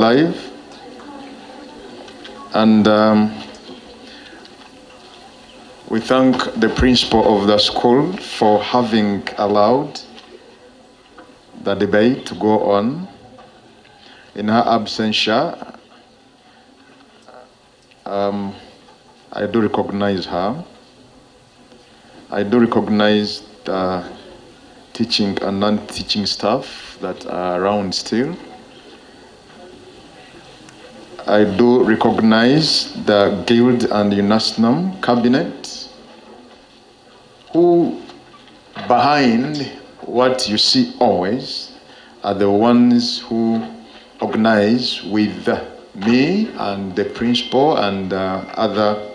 alive. And we thank the principal of the school for having allowed the debate to go on. In her absentia, I do recognize her. I do recognize the teaching and non-teaching staff that are around still. I do recognize the Guild and UNASNAM cabinet, who behind what you see always are the ones who organize with me and the principal and other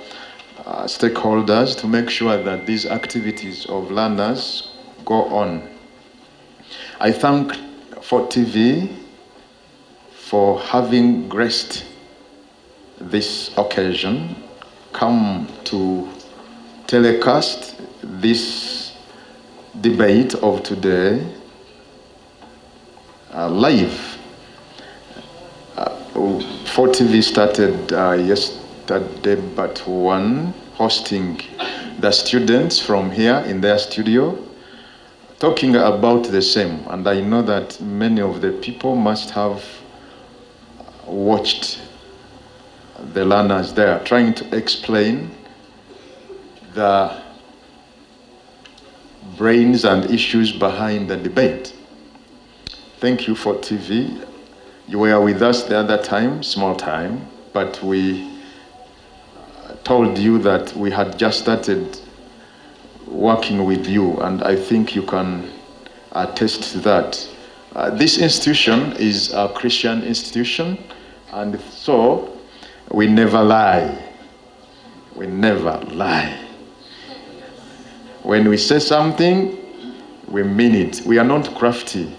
stakeholders to make sure that these activities of learners go on. I thank Fort TV for having graced this occasion, come to telecast this debate of today live. Fort TV started yesterday, but one hosting the students from here in their studio, talking about the same. And I know that many of the people must have watched the learners there, trying to explain the brains and issues behind the debate. Thank you for TV. You were with us the other time, small time, but we told you that we had just started working with you, and I think you can attest to that. This institution is a Christian institution, and so we never lie. We never lie. When we say something, we mean it. We are not crafty.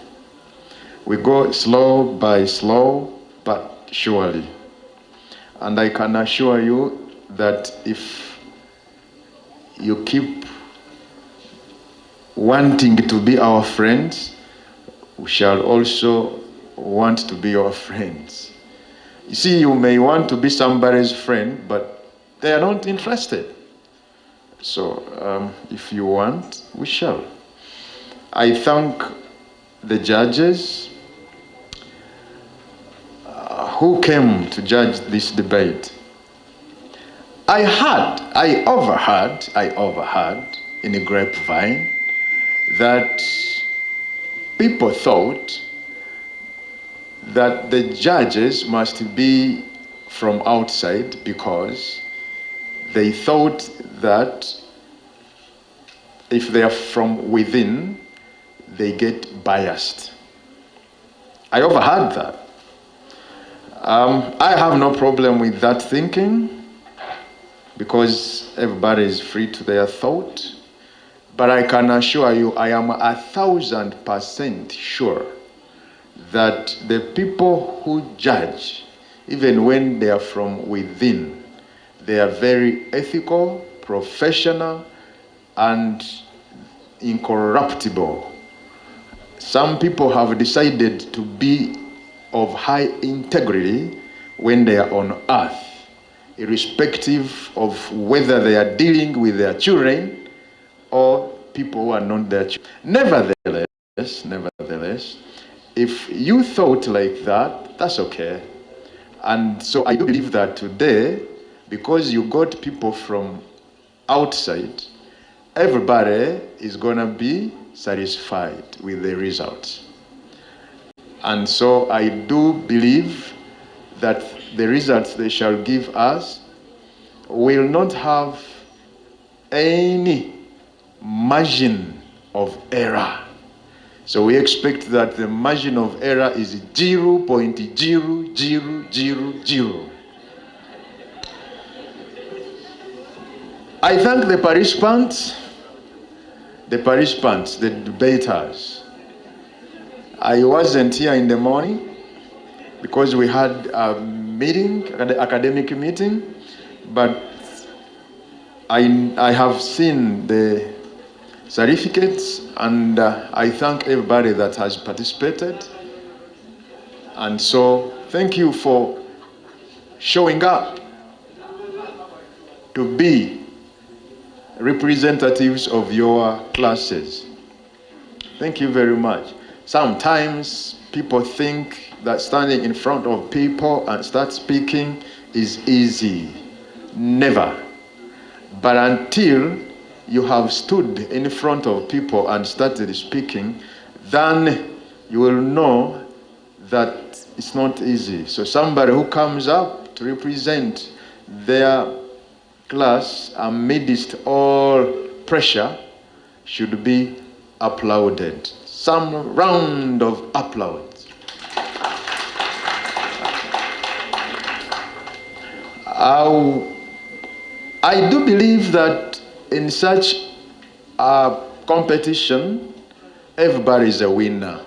We go slow by slow, but surely. And I can assure you that if you keep wanting to be our friends, we shall also want to be your friends. You see, you may want to be somebody's friend, but they are not interested. So if you want, we shall. I thank the judges who came to judge this debate. I overheard in a grapevine that people thought that the judges must be from outside because they thought that if they are from within, they get biased. I overheard that. I have no problem with that thinking because everybody is free to their thought. But I can assure you, I am 1,000% sure that the people who judge, even when they are from within, they are very ethical, professional, and incorruptible. Some people have decided to be of high integrity when they are on earth, irrespective of whether they are dealing with their children or people who are not their children. Nevertheless, if you thought like that, that's okay. And so I do believe that today, because you got people from outside, everybody is going to be satisfied with the results. And so I do believe that the results they shall give us will not have any margin of error. So we expect that the margin of error is 0.0000. I thank the participants, the debaters. I wasn't here in the morning because we had a meeting, an academic meeting, but I have seen the certificates, and I thank everybody that has participated. And so Thank you for showing up to be representatives of your classes. Thank you very much. Sometimes people think that standing in front of people and start speaking is easy. Never. But until you have stood in front of people and started speaking, then you will know that it's not easy. So somebody who comes up to represent their class amidst all pressure should be applauded. Some round of applause. I do believe that in such a competition, everybody is a winner.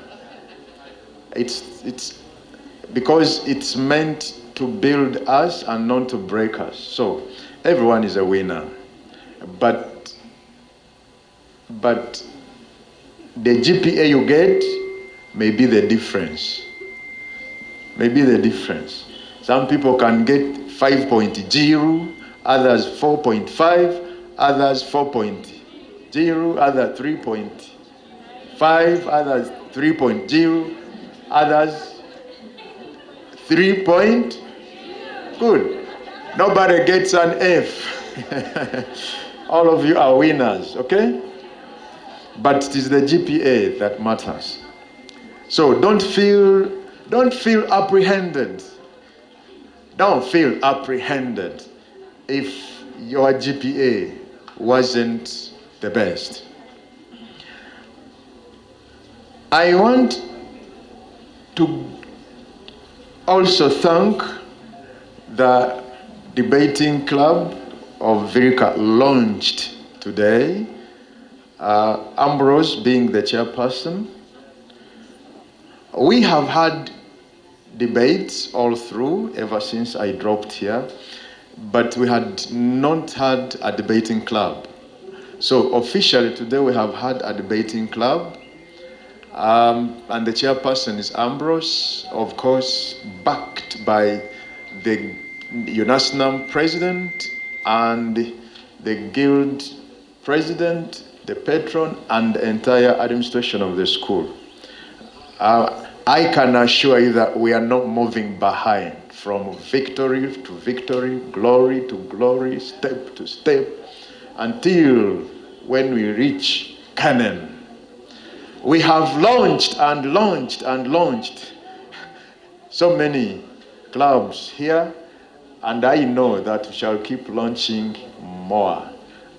It's because it's meant to build us and not to break us. So everyone is a winner. But the GPA you get may be the difference. Maybe the difference. Some people can get 5.0, others 4.5, others 4.0, others 3.5, others 3.0, others 3 point. Good. Nobody gets an F. All of you are winners, okay? But it is the GPA that matters. So don't feel apprehended. Don't feel apprehended if your GPA wasn't the best. I want to also thank the debating club of Virika launched today. Ambrose being the chairperson. We have had debates all through ever since I dropped here, but we had not had a debating club. So officially today we have had a debating club, and the chairperson is Ambrose, of course, backed by the UNASNAM president and the guild president, the patron, and the entire administration of the school. I can assure you that we are not moving behind, from victory to victory, glory to glory, step to step, until when we reach Canaan. We have launched and launched and launched so many clubs here, and I know that we shall keep launching more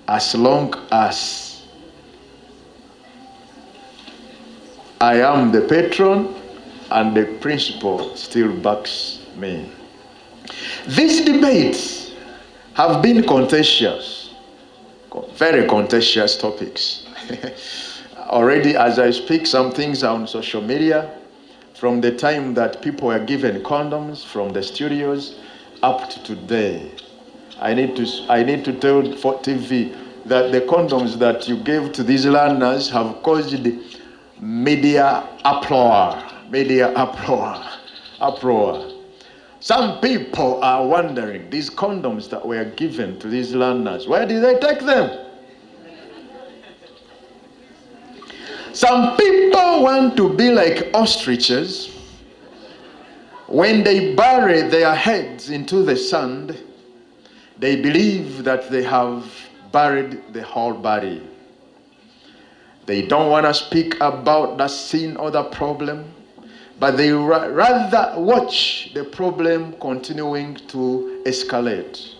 as long as I am the patron and the principal still backs me. These debates have been contentious, very contentious topics. Already as I speak, some things are on social media, from the time that people were given condoms from the studios up to today. I need to tell for TV that the condoms that you gave to these learners have caused media uproar. Some people are wondering, these condoms that were given to these learners, where did they take them? Some people want to be like ostriches. When they bury their heads into the sand, they believe that they have buried the whole body. They don't want to speak about the sin or the problem, but they rather watch the problem continuing to escalate.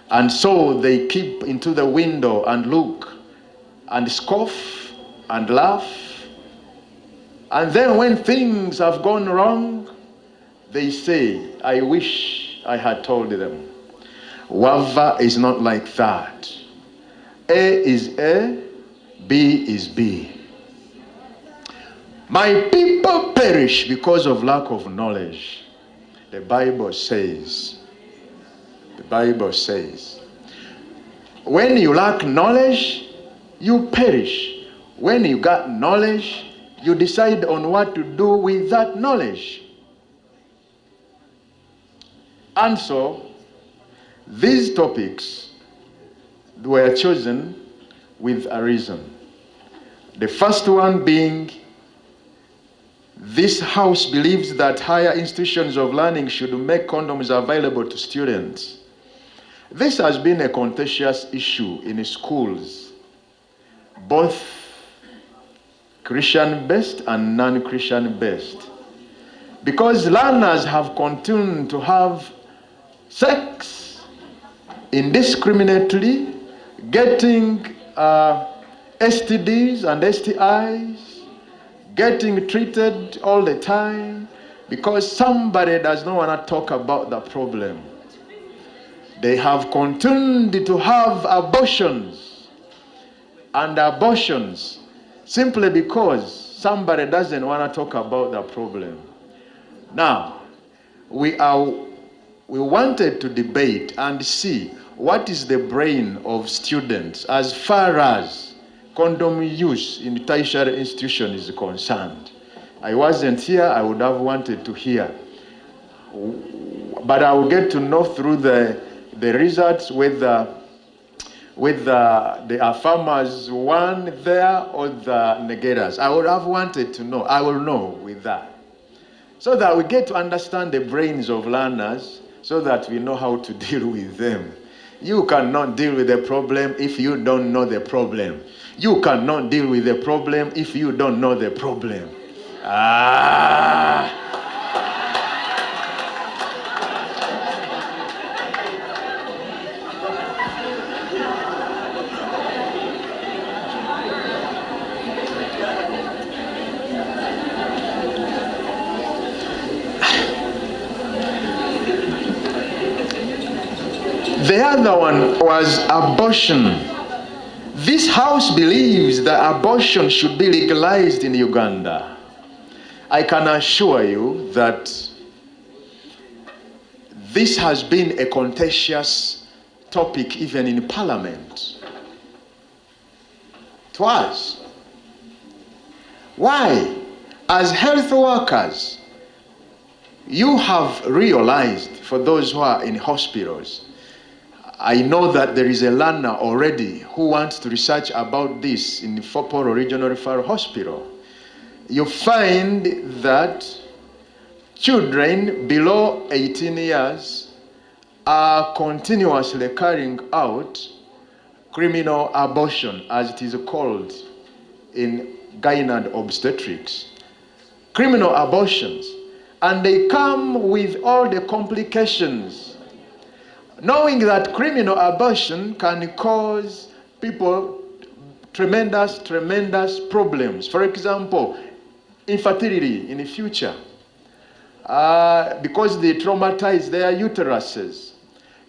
And so they keep into the window and look and scoff and laugh. And then when things have gone wrong, they say, I wish I had told them. Wava is not like that. A is A, B is B. My people perish because of lack of knowledge. The Bible says, when you lack knowledge, you perish. When you got knowledge, you decide on what to do with that knowledge. And so, these topics were chosen with a reason. The first one being, this house believes that higher institutions of learning should make condoms available to students. This has been a contentious issue in schools, both Christian-based and non-Christian-based, because learners have continued to have sex indiscriminately, getting STDs and STIs, getting treated all the time, because somebody does not want to talk about the problem. They have continued to have abortions and abortions simply because somebody doesn't want to talk about the problem. Now, we wanted to debate and see what is the brain of students as far as condom use in tertiary institutions is concerned. I wasn't here, I would have wanted to hear. But I will get to know through the results whether the affirmers won there or the negators. I would have wanted to know. I will know with that. So that we get to understand the brains of learners so that we know how to deal with them. You cannot deal with the problem if you don't know the problem. You cannot deal with the problem if you don't know the problem. The other one was abortion. This house believes that abortion should be legalized in Uganda. I can assure you that this has been a contentious topic even in Parliament. Twice. Why? As health workers, you have realized, for those who are in hospitals, I know that there is a learner already who wants to research about this in the Foporo Regional Referral Hospital. You find that children below 18 years are continuously carrying out criminal abortion, as it is called in gynecology obstetrics. Criminal abortions. And they come with all the complications, knowing that criminal abortion can cause people tremendous problems. For example, infertility in the future, because they traumatize their uteruses,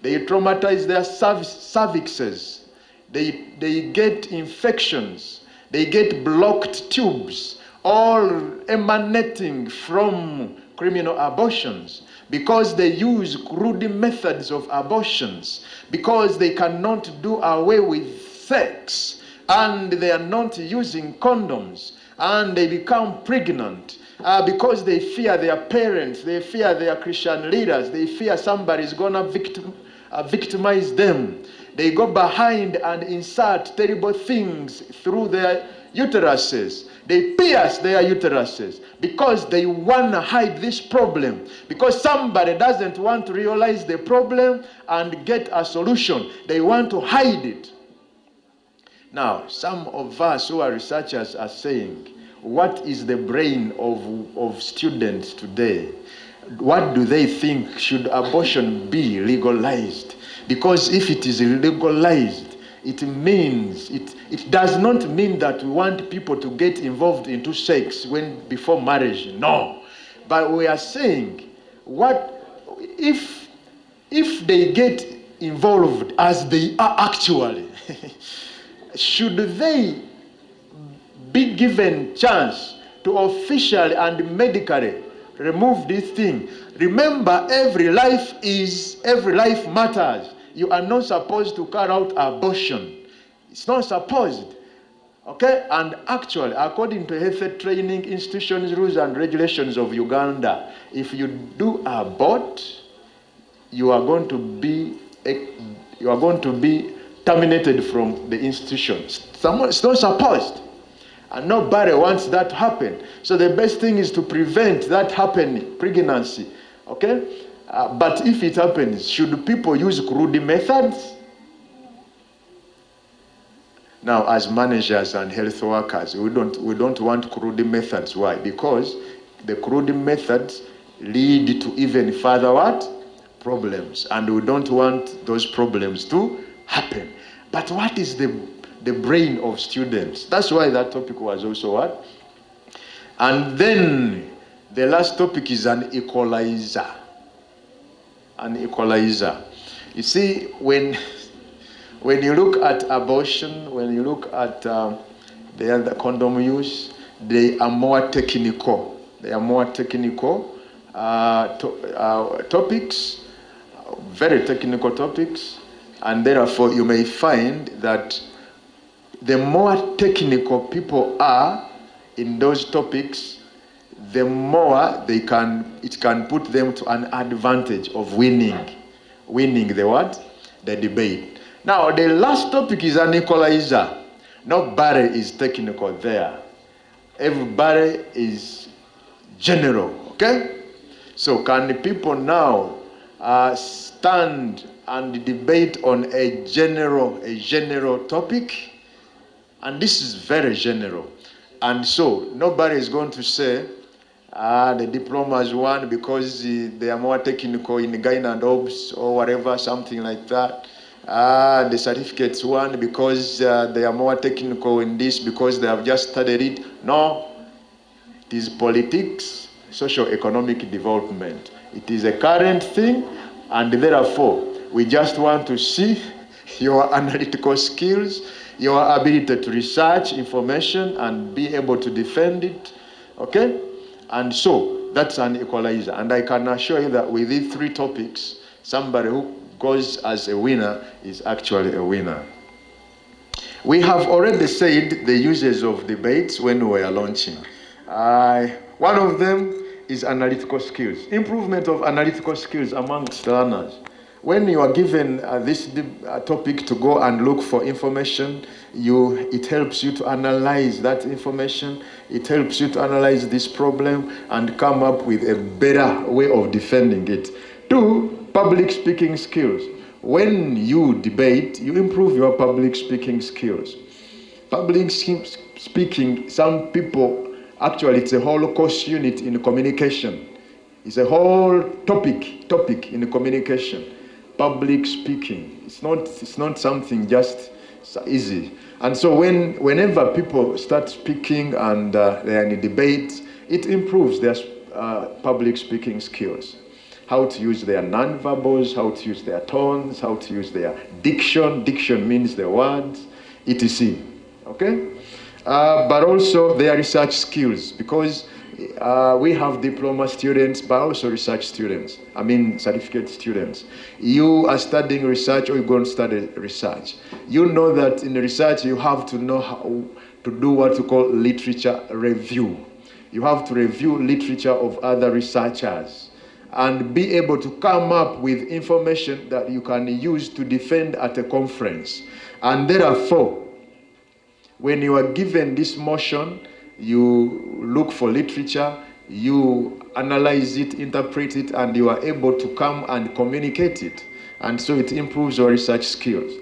they traumatize their cervixes, they get infections, they get blocked tubes, all emanating from criminal abortions, because they use crude methods of abortions, because they cannot do away with sex, and they are not using condoms, and they become pregnant, because they fear their parents, they fear their Christian leaders, they fear somebody is going to victimize them. They go behind and insert terrible things through their uteruses. They pierce their uteruses because they want to hide this problem. Because somebody doesn't want to realize the problem and get a solution. They want to hide it. Now, some of us who are researchers are saying, what is the brain of students today? What do they think? Should abortion be legalized? Because if it is legalized, it means, it does not mean that we want people to get involved into sex before marriage. No. But we are saying, what if they get involved as they are actually, should they be given chance to officially and medically remove this thing? Remember, every life matters. You are not supposed to carry out abortion. It's not supposed. Okay? And actually, according to health training institutions, rules and regulations of Uganda, if you do abort, you are going to be terminated from the institution. It's not supposed. And nobody wants that to happen. So the best thing is to prevent that happening, pregnancy. Okay? But if it happens, should people use crude methods? Now, as managers and health workers, we don't want crude methods. Why? Because the crude methods lead to even further what? Problems. And we don't want those problems to happen. But what is the brain of students? That's why that topic was also what? And then the last topic is an equalizer. An equalizer. You see, when you look at abortion, when you look at the other condom use, they are more technical. They are more technical topics, very technical topics, and therefore you may find that the more technical people are in those topics, the more it can put them to an advantage of winning the what? The debate. Now, the last topic is an equalizer. Nobody is technical there. Everybody is general, okay? So can the people now stand and debate on a general topic? And this is very general. And so nobody is going to say, the diplomas won because they are more technical in gyne and obs or whatever, something like that. The certificates won because they are more technical in this because they have just studied it. No, it is politics, socio-economic development. It is a current thing, and therefore, we just want to see your analytical skills, your ability to research information and be able to defend it, okay? And so, that's an equalizer. And I can assure you that with these three topics, somebody who goes as a winner is actually a winner. We have already said the uses of debates when we were launching. One of them is analytical skills. Improvement of analytical skills amongst learners. When you are given this topic to go and look for information, it helps you to analyze that information. It helps you to analyze this problem and come up with a better way of defending it. 2, public speaking skills. When you debate, you improve your public speaking skills. Public speaking, some people, actually it's a whole course unit in communication. It's a whole topic in communication. Public speaking. It's not something just easy. And so whenever people start speaking and they are in a debate, it improves their public speaking skills. How to use their non-verbals, how to use their tones, how to use their diction. Diction means the words, etc. Okay? But also their research skills, because we have diploma students, but also research students. I mean, certificate students. You are studying research or you're going to study research. You know that in research, you have to know how to do what you call literature review. You have to review literature of other researchers and be able to come up with information that you can use to defend at a conference. And therefore, when you are given this motion, you look for literature, you analyze it, interpret it, and you are able to come and communicate it. And so it improves your research skills.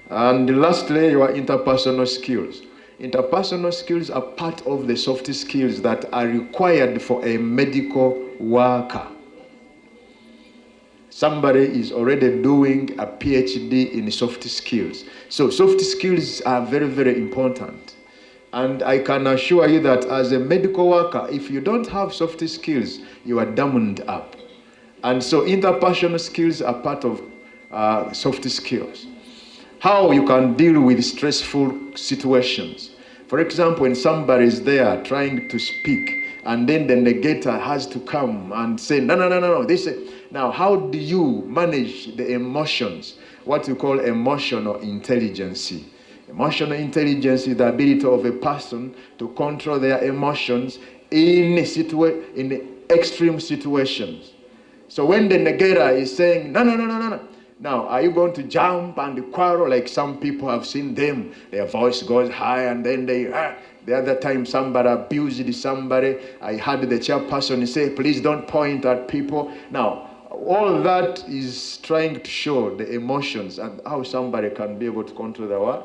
And lastly, your interpersonal skills. Interpersonal skills are part of the soft skills that are required for a medical worker. Somebody is already doing a PhD in soft skills. So soft skills are very, very important. And I can assure you that as a medical worker, if you don't have soft skills, you are damned up. And so interpersonal skills are part of soft skills. How you can deal with stressful situations. For example, when somebody is there trying to speak, and then the negator has to come and say, no. Now, how do you manage the emotions? What you call emotional intelligence. Emotional intelligence is the ability of a person to control their emotions in extreme situations. So when the negator is saying, no, no, no, no, no, no. Now, are you going to jump and quarrel like some people have seen them? Their voice goes high and then they, the other time somebody abused somebody. I heard the chairperson say, please don't point at people. Now, all that is trying to show the emotions and how somebody can be able to control their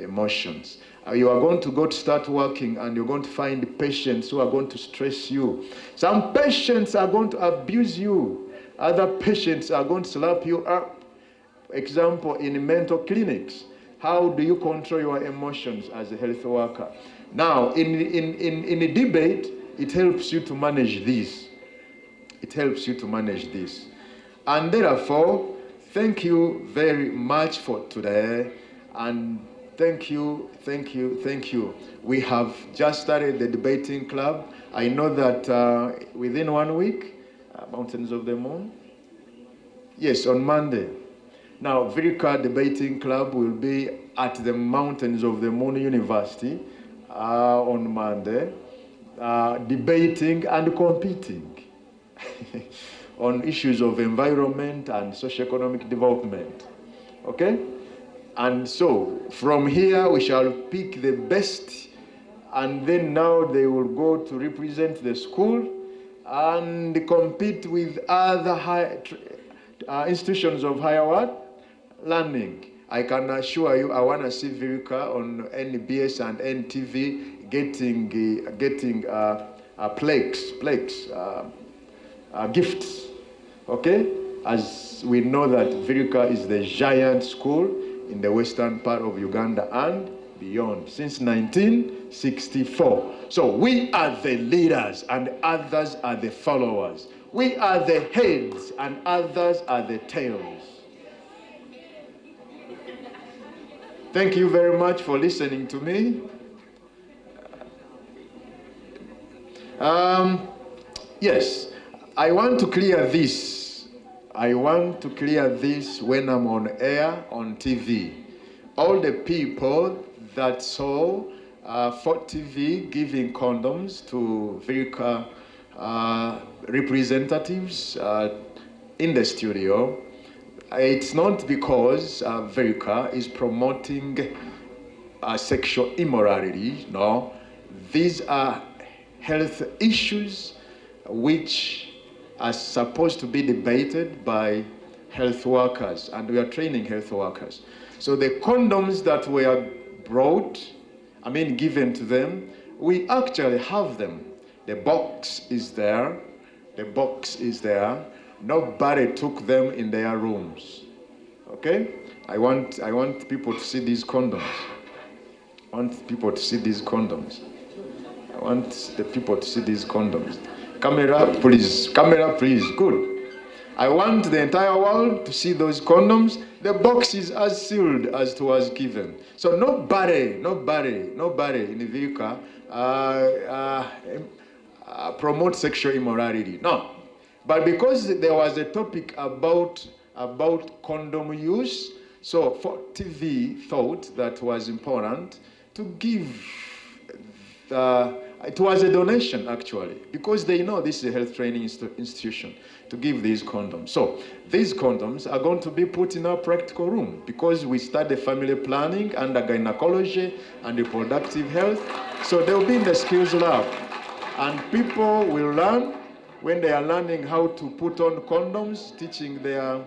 emotions. You are going to go to start working and you're going to find patients who are going to stress you. Some patients are going to abuse you. Other patients are going to slap you up. Example, in mental clinics, how do you control your emotions as a health worker? Now, in a debate, it helps you to manage this. It helps you to manage this. And therefore, thank you very much for today. And thank you, thank you, thank you. We have just started the debating club. I know that within 1 week, Mountains of the Moon, yes, on Monday. Now, Virika Debating Club will be at the Mountains of the Moon University on Monday, debating and competing on issues of environment and socioeconomic development. Okay? And so, from here, we shall pick the best, and then now they will go to represent the school and compete with other high institutions of higher what? Learning. I can assure you, I want to see Virika on NBS and NTV getting plaques, gifts. Okay? As we know that Virika is the giant school in the western part of Uganda and beyond since 1964. So we are the leaders and others are the followers. We are the heads and others are the tails. Thank you very much for listening to me. Yes, I want to clear this. I want to clear this when I'm on air, on TV. All the people that saw for TV giving condoms to Virika representatives in the studio, it's not because Virika is promoting sexual immorality. No, these are health issues which are supposed to be debated by health workers, and we are training health workers. So the condoms that were brought, given to them, we actually have them. The box is there. The box is there. Nobody took them in their rooms. Okay? I want people to see these condoms. I want people to see these condoms. I want the people to see these condoms. Camera, please. Camera, please. Good. I want the entire world to see those condoms. The box is as sealed as it was given. So nobody in Virika promote sexual immorality. No. But because there was a topic about condom use, so for TV thought that was important to give it was a donation actually, because they know this is a health training institution to give these condoms. So these condoms are going to be put in our practical room because we study family planning and gynecology and reproductive health. So they'll be in the skills lab and people will learn when they are learning how to put on condoms, teaching their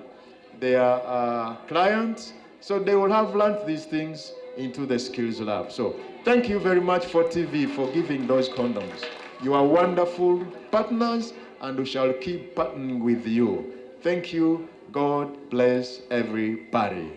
clients. So they will have learned these things into the skills lab. So thank you very much for TV for giving those condoms. You are wonderful partners and we shall keep partnering with you. Thank you. God bless everybody.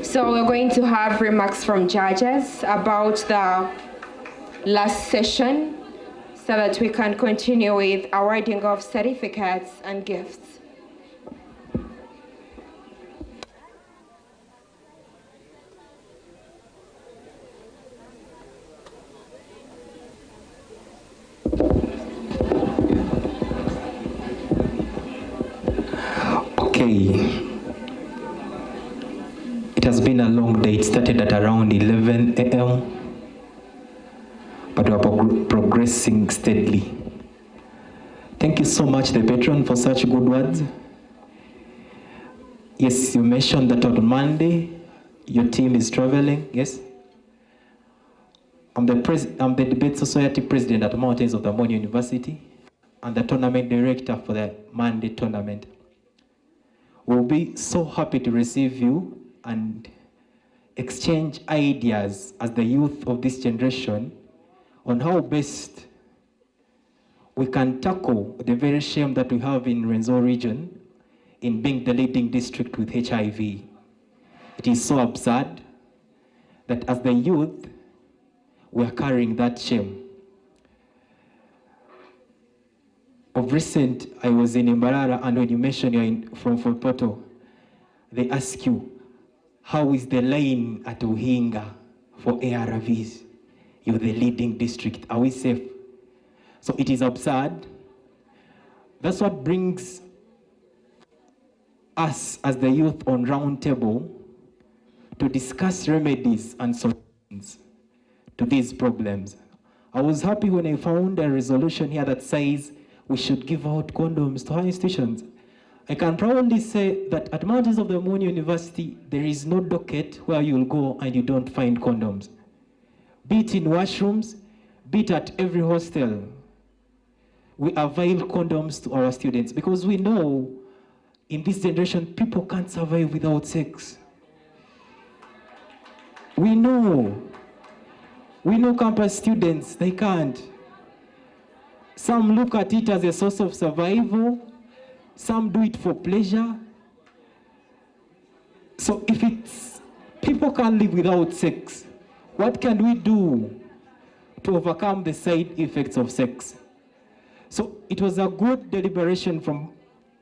So we're going to have remarks from judges about the last session so that we can continue with awarding of certificates and gifts. Okay. It has been a long day. It started at around 11 a.m. but we are progressing steadily. Thank you so much, the patron, for such good words. Yes, you mentioned that on Monday, your team is traveling, yes? I'm the Debate Society president at Mountains of the Moon University and the tournament director for the Monday tournament. We'll be so happy to receive you and exchange ideas as the youth of this generation on how best we can tackle the very shame that we have in Renzo region in being the leading district with HIV. It is so absurd that as the youth, we are carrying that shame. Of recent, I was in Imbarara, and when you mention you're from Fopoto, they ask you, how is the line at Uhinga for ARVs? You're the leading district. Are we safe? So it is absurd. That's what brings us as the youth on round table to discuss remedies and solutions to these problems. I was happy when I found a resolution here that says we should give out condoms to higher institutions. I can proudly say that at Mountains of the Moon University, there is no docket where you'll go and you don't find condoms. Be it in washrooms, be it at every hostel, we avail condoms to our students because we know in this generation, people can't survive without sex. We know campus students, they can't. Some look at it as a source of survival. Some do it for pleasure. So if people can't live without sex, what can we do to overcome the side effects of sex? So it was a good deliberation from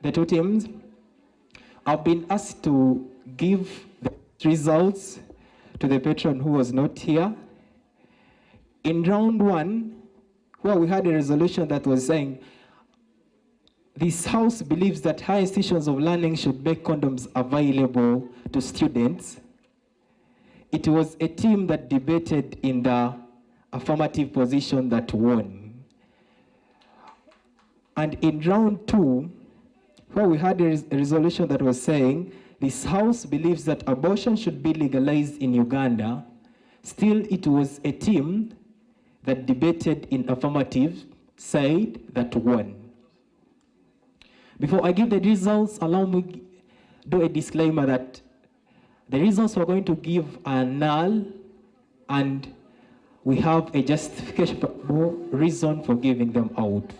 the two teams. I've been asked to give the results to the patron who was not here. In round one, where we had a resolution that was saying, this house believes that higher institutions of learning should make condoms available to students. It was a team that debated in the affirmative position that won. And in round two, where we had a resolution that was saying, this house believes that abortion should be legalized in Uganda, still it was a team that debated in affirmative side that won. Before I give the results, allow me do a disclaimer that the results we're going to give are null and we have a justification reason for giving them out.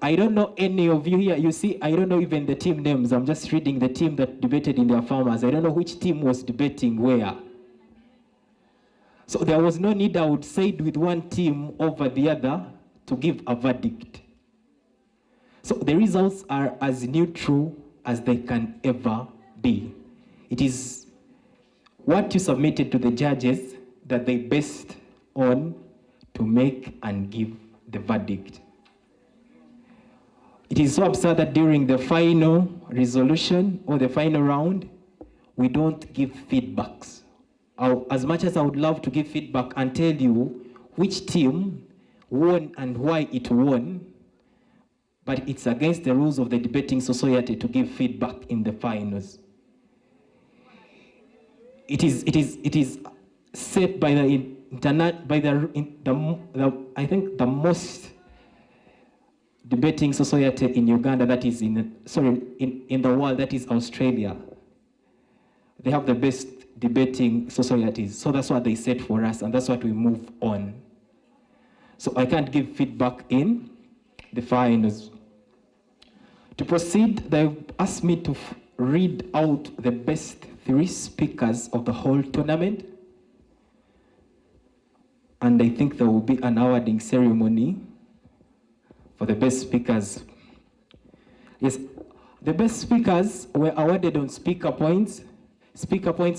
I don't know any of you here. You see, I don't know even the team names. I'm just reading the team that debated in their farmers. I don't know which team was debating where. So there was no need, I would say, with one team over the other to give a verdict. So the results are as neutral as they can ever be. It is what you submitted to the judges that they based on to make and give the verdict. It is so absurd that during the final resolution or the final round, we don't give feedbacks. As much as I would love to give feedback and tell you which team won and why it won, but it's against the rules of the debating society to give feedback in the finals. It is set by the internet, by I think the most debating society in Uganda, that is in the world, that is Australia. They have the best debating societies. So that's what they set for us, and that's what we move on. So I can't give feedback in the finals. To proceed, they've asked me to read out the best 3 speakers of the whole tournament. And I think there will be an awarding ceremony for the best speakers. Yes, the best speakers were awarded on speaker points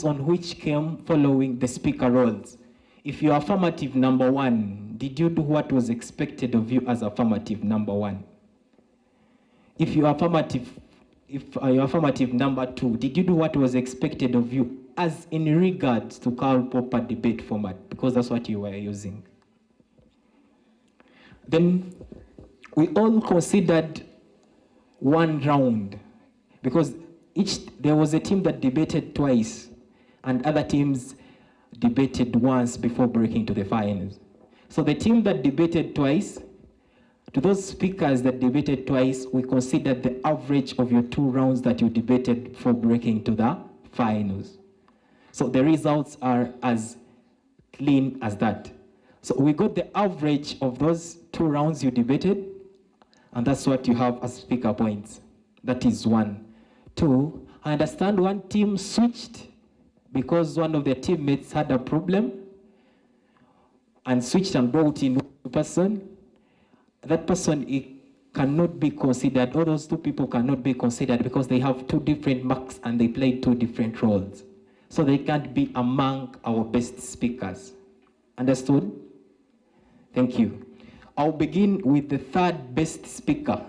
on which came following the speaker roles. If you are affirmative number 1, did you do what was expected of you as affirmative number 1? If you're affirmative number 2, did you do what was expected of you as in regards to Karl Popper debate format? Because that's what you were using. Then we all considered one round because there was a team that debated twice and other teams debated once before breaking to the finals. So the team that debated twice, to those speakers that debated twice, we considered the average of your 2 rounds that you debated before breaking to the finals. So the results are as clean as that. So we got the average of those 2 rounds you debated, and that's what you have as speaker points. That is 1. 2, I understand one team switched because one of their teammates had a problem and switched and brought in one person. That person cannot be considered, or those 2 people cannot be considered because they have 2 different marks and they played 2 different roles. So they can't be among our best speakers. Understood? Thank you. I'll begin with the 3rd best speaker.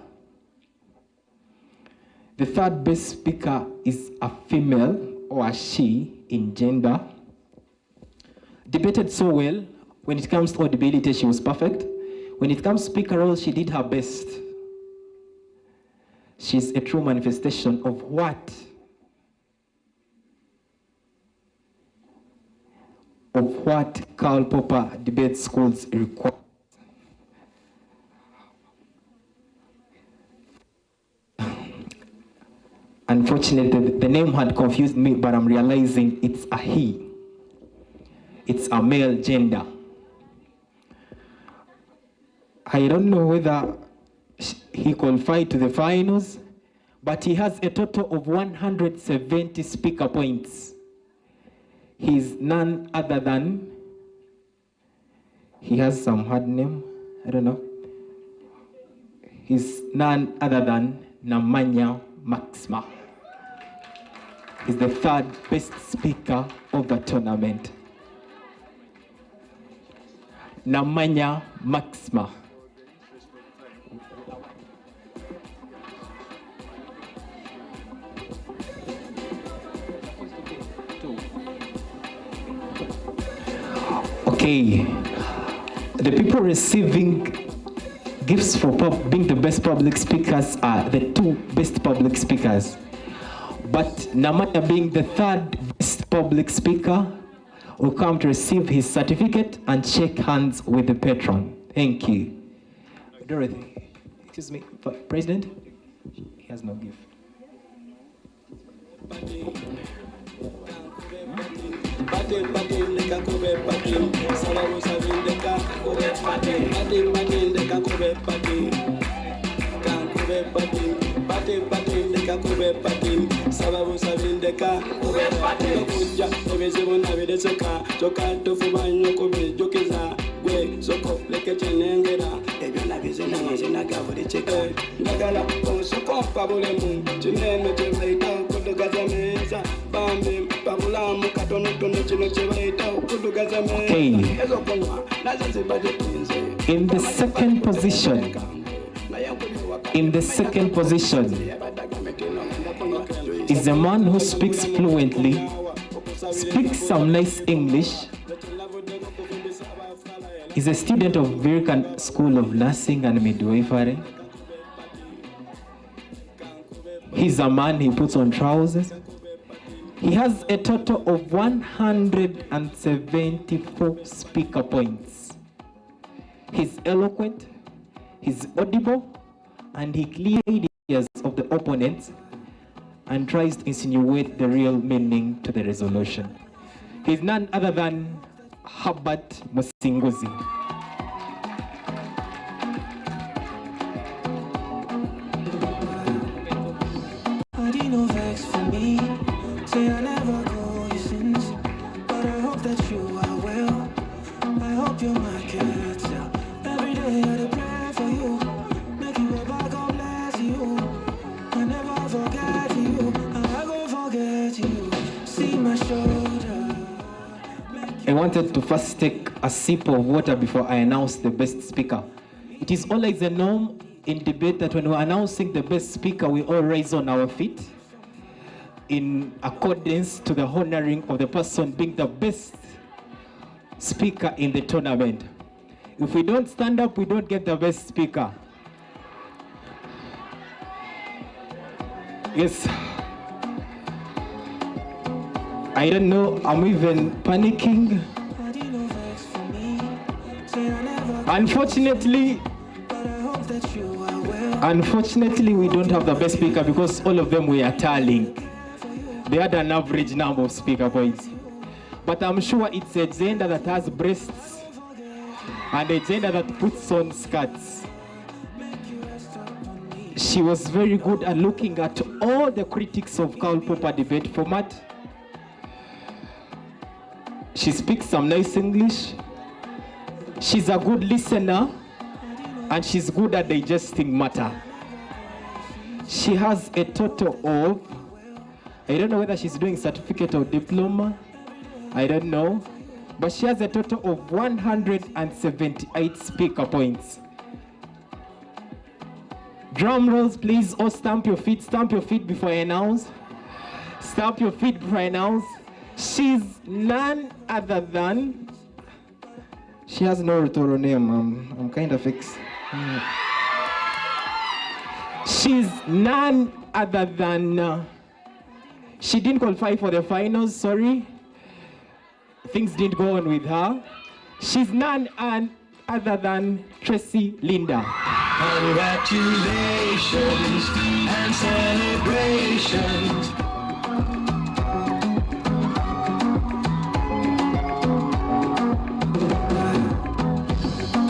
The 3rd best speaker is a female or a she in gender. Debated so well. When it comes to audibility, she was perfect. When it comes to speaker role, she did her best. She's a true manifestation of what Karl Popper debate schools require. Unfortunately, the name had confused me, but I'm realizing it's a he. It's a male gender. I don't know whether he qualified to the finals, but he has a total of 170 speaker points. He's none other than, he has some hard name, I don't know. He's none other than Namanya Maxima. He's the 3rd best speaker of the tournament. Namanya Maxima. Okay, the people receiving gifts for being the best public speakers are the 2 best public speakers. But Namanya, being the 3rd best public speaker, will come to receive his certificate and shake hands with the patron. Thank you. Dorothy, excuse me, President, he has no gift. Okay. In the second position is a man who speaks fluently, speaks some nice English, is a student of Virika School of Nursing and Midwifery. He's a man, he puts on trousers. He has a total of 174 speaker points. He's eloquent, he's audible, and he clears ideas of the opponents and tries to insinuate the real meaning to the resolution. He's none other than Herbert Musinguzi. Say I never go you since, but I hope that you are well. I hope you're my character. Every day I pray for you, make you a God bless you. I never forget you, and I go forget you. See my shoulder, make I wanted to first take a sip of water before I announce the best speaker. It is always the norm in debate that when we're announcing the best speaker, we all rise on our feet in accordance to the honoring of the person being the best speaker in the tournament. If we don't stand up, we don't get the best speaker. Yes. I don't know, I'm even panicking. Unfortunately, we don't have the best speaker because all of them were tallying. They had an average number of speaker points. But I'm sure it's a gender that has breasts and a gender that puts on skirts. She was very good at looking at all the critics of Karl Popper debate format. She speaks some nice English. She's a good listener, and she's good at digesting matter. She has a total of, I don't know whether she's doing certificate or diploma, I don't know, but she has a total of 178 speaker points. Drum rolls, please, or stamp your feet before I announce. Stamp your feet before I announce. She's none other than, she has no Rotoro name, I'm kind of fixed. She's none other than, she didn't qualify for the finals, sorry. Things didn't go on with her. She's none other than Tracy Linda. Congratulations and celebrations.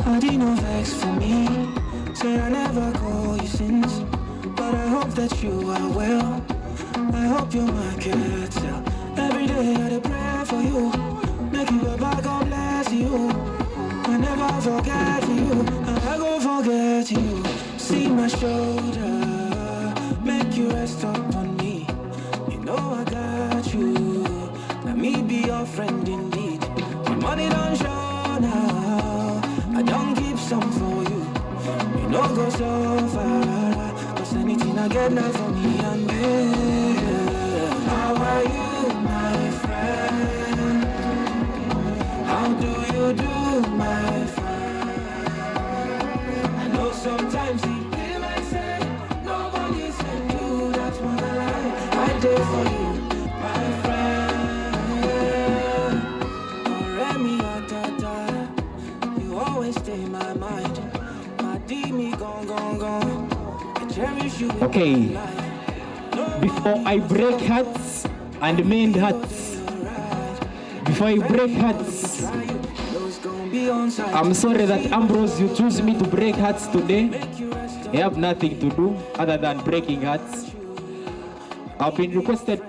I did no vex for me. Say I never call you since, but I hope that you are well. I hope you're my cat. Every day I pray for you. Make you a bag, God bless you. I never forget you. I go forget you. See my shoulder, make you rest upon me. You know I got you. Let me be your friend indeed. The money don't show now. I don't keep some for you. You know go so far. Cause anything I get now for me and me. How are you, my friend? How do you do, my friend? I know sometimes it feel like say nobody said you. That's what I like. I did for you, my friend. Remy Atata, you always stay in my mind. My me gone. I cherish you. Okay, before I break hearts and mend hearts, before I break hearts, I'm sorry that Ambrose, you choose me to break hearts today. I have nothing to do other than breaking hearts. I've been requested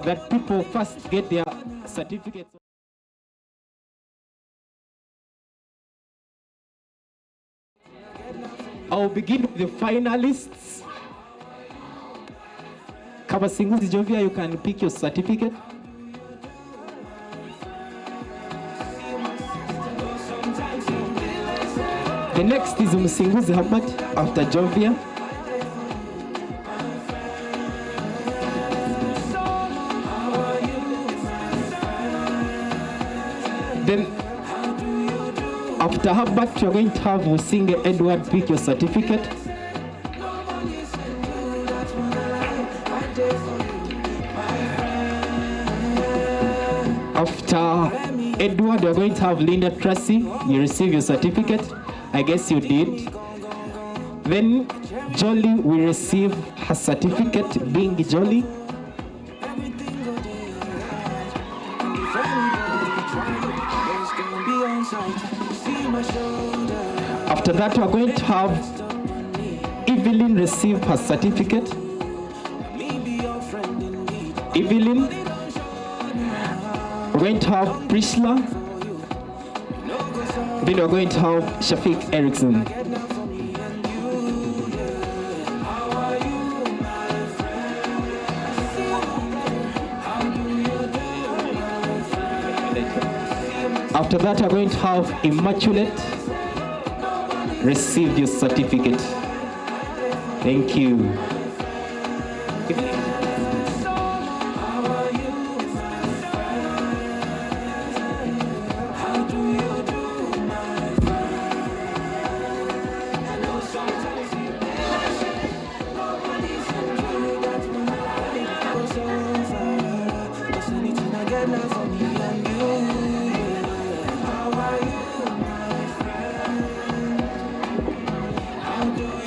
that people first get their certificates. I'll begin with the finalists. Kabasinguzi Jovia, you can pick your certificate. The next is Msinguzi Habat after Jovia. Then after Habat, you're going to have Musinge Edward pick your certificate. After Edward, you're going to have Linda Tracy. You receive your certificate. I guess you did. Then Jolly will receive her certificate, being Jolly. After that, we're going to have Evelyn receive her certificate. Evelyn. We're going to have Priscilla. Then we're going to have Shafiq Erickson. After that, you're going to have Immaculate receive your certificate. Thank you.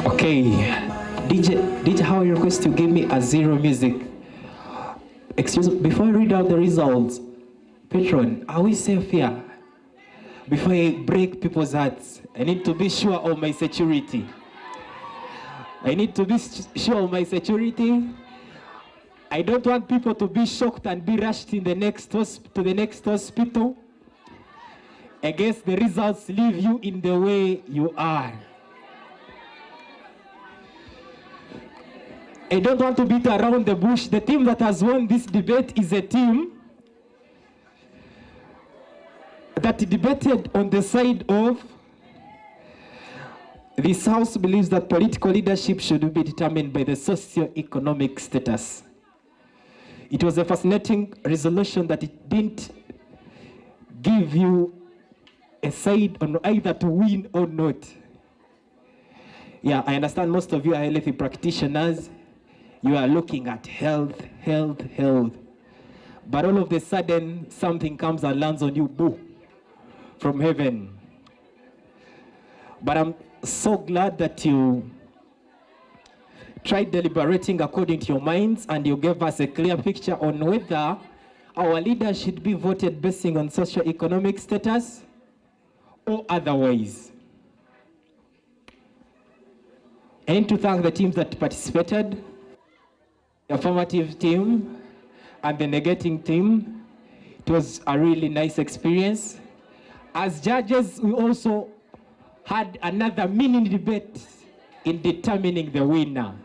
Okay, DJ, how you request to give me a zero music? Excuse me, before I read out the results, Patron, are we safe here? Before I break people's hearts, I need to be sure of my security. I need to be sure of my security. I don't want people to be shocked and be rushed in the to the next hospital. I guess the results leave you in the way you are. I don't want to beat around the bush. The team that has won this debate is a team that debated on the side of this house believes that political leadership should be determined by the socio-economic status. It was a fascinating resolution that it didn't give you a side on either to win or not. Yeah, I understand most of you are healthy practitioners. You are looking at health. But all of a sudden, something comes and lands on you, boo, from heaven. But I'm so glad that you tried deliberating according to your minds and you gave us a clear picture on whether our leaders should be voted based on socio-economic status or otherwise. I need to thank the teams that participated, the affirmative team and the negating team. It was a really nice experience. As judges, we also had another mini debate in determining the winner.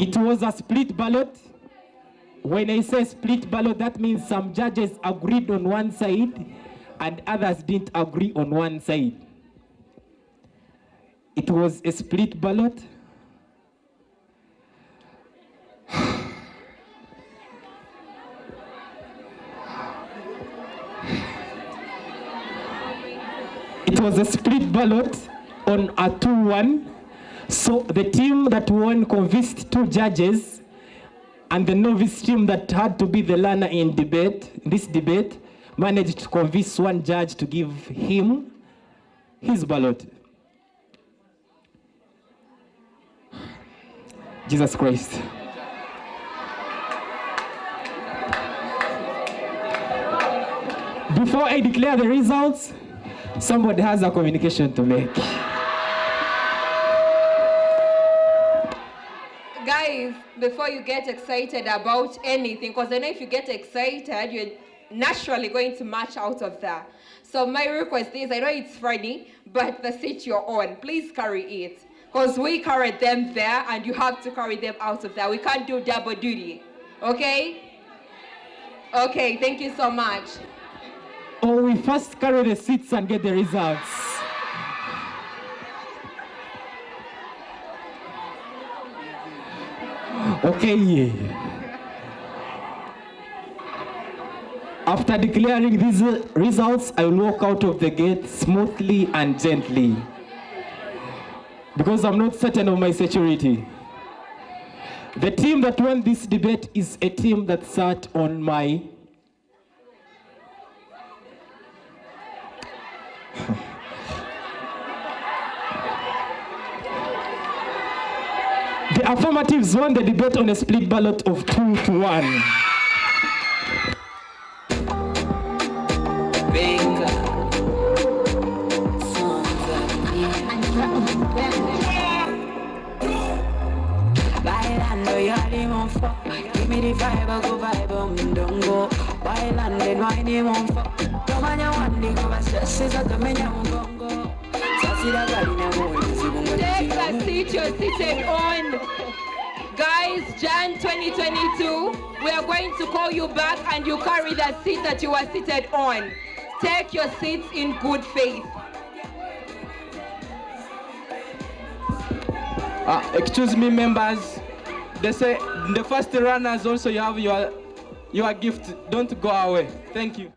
It was a split ballot. When I say split ballot, that means some judges agreed on one side and others didn't agree on one side. It was a split ballot. It was a split ballot on a 2-1. So the team that won convinced 2 judges, and the novice team that had to be the learner in this debate, managed to convince 1 judge to give him his ballot. Jesus Christ. Before I declare the results, somebody has a communication to make. Guys, before you get excited about anything, because I know if you get excited, you're naturally going to march out of there. So my request is, I know it's Friday, but the seat you're on, please carry it. Because we carried them there, and you have to carry them out of there. We can't do double duty, okay? Okay, thank you so much. Or we first carry the seats and get the results. Okay. After declaring these results, I will walk out of the gate smoothly and gently, because I'm not certain of my security. The team that won this debate is a team that sat on my The affirmatives won the debate on a split ballot of 2-1. Give me the vibe, I go vibe, don't go. While and then wine him on fuck. Come on, you want to go, stress is at the menu, go. Take the seat you're seated on. Guys, Jan 2022, we are going to call you back and you carry the seat that you were seated on. take your seats in good faith. Excuse me, members. They say the first runners also you have your gift. Don't go away. Thank you.